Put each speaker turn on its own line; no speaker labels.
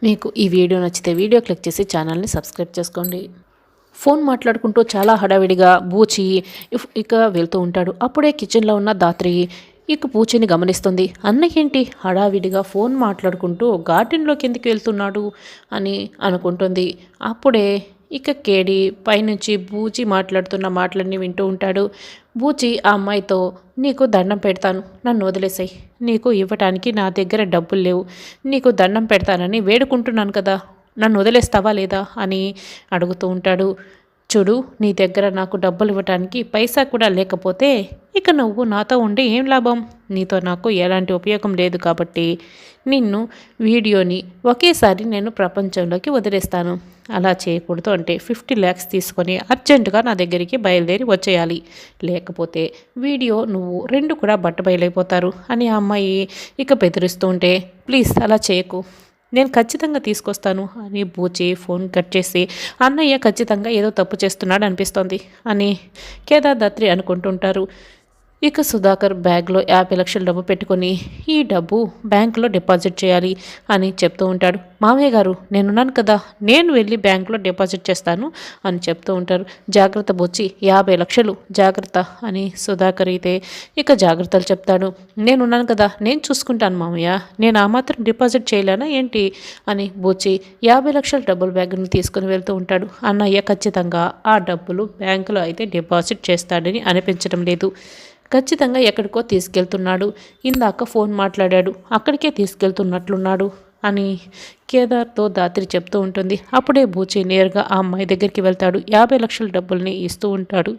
మీకు ఈ వీడియో నచ్చితే వీడియో క్లిక్ చేసి ఛానల్ని సబ్స్క్రైబ్ చేసుకోండి. ఫోన్ మాట్లాడుకుంటూ చాలా హడావిడిగా బూచి ఇక వెళ్తూ ఉంటాడు. అప్పుడే కిచెన్లో ఉన్న దాత్రి ఇక పూచిని గమనిస్తుంది. అన్నయ్య ఏంటి హడావిడిగా ఫోన్ మాట్లాడుకుంటూ గార్డెన్లోకి ఎందుకు వెళ్తున్నాడు అని అనుకుంటుంది. అప్పుడే ఇక కేడి పైనుంచి బూచి మాట్లాడుతున్న మాటలన్నీ వింటూ ఉంటాడు. బూచి ఆ అమ్మాయితో, నీకు దండం పెడతాను, నన్ను వదిలేసాయి, నీకు ఇవ్వటానికి నా దగ్గర డబ్బులు లేవు, నీకు దండం పెడతానని వేడుకుంటున్నాను కదా, నన్ను వదిలేస్తావా లేదా అని అడుగుతూ ఉంటాడు. చూడు, నీ దగ్గర నాకు డబ్బులు ఇవ్వటానికి పైసా కూడా లేకపోతే ఇక నువ్వు నాతో ఉండి ఏం లాభం, నీతో నాకు ఎలాంటి ఉపయోగం లేదు, కాబట్టి నిన్ను వీడియోని ఒకేసారి నేను ప్రపంచంలోకి వదిలేస్తాను. అలా చేయకూడదు అంటే 50 lakhs తీసుకొని అర్జెంటుగా నా దగ్గరికి బయలుదేరి వచ్చేయాలి, లేకపోతే వీడియో నువ్వు రెండు కూడా బట్టబయలైపోతారు అని ఆ అమ్మాయి ఇక బెదిరిస్తూ ఉంటే, ప్లీజ్ అలా చేయకు, నేను ఖచ్చితంగా తీసుకొస్తాను అని బూచి ఫోన్ కట్ చేసి, అన్నయ్య ఖచ్చితంగా ఏదో తప్పు చేస్తున్నాడు అనిపిస్తోంది అని కేదార్ దాత్రి అనుకుంటుంటారు. ఇక సుధాకర్ బ్యాగ్లో 50 లక్షల డబ్బు పెట్టుకొని ఈ డబ్బు బ్యాంకులో డిపాజిట్ చేయాలి అని చెప్తూ ఉంటాడు. మామయ్య గారు, నేనున్నాను కదా, నేను వెళ్ళి బ్యాంకులో డిపాజిట్ చేస్తాను అని చెప్తూ ఉంటారు. జాగ్రత్త బొచ్చి, 50 లక్షలు జాగ్రత్త అని సుధాకర్ అయితే ఇక జాగ్రత్తలు చెప్తాడు. నేనున్నాను కదా, నేను చూసుకుంటాను మామయ్య, నేను ఆ మాత్రం డిపాజిట్ చేయలేనా ఏంటి అని బొచ్చి 50 లక్షల డబ్బులు బ్యాగును తీసుకుని వెళ్తూ ఉంటాడు. అన్నయ్య ఖచ్చితంగా ఆ డబ్బులు బ్యాంకులో అయితే డిపాజిట్ చేస్తాడని అనిపించడం లేదు, ఖచ్చితంగా ఎక్కడికో తీసుకెళ్తున్నాడు, ఇందాక ఫోన్ మాట్లాడాడు, అక్కడికే తీసుకెళ్తున్నట్లున్నాడు అని కేదార్తో దాత్రి చెప్తూ ఉంటుంది. అప్పుడే బూచి నేరుగా ఆ అమ్మాయి దగ్గరికి వెళ్తాడు. 50 లక్షల డబ్బుల్ని ఇస్తూ ఉంటాడు.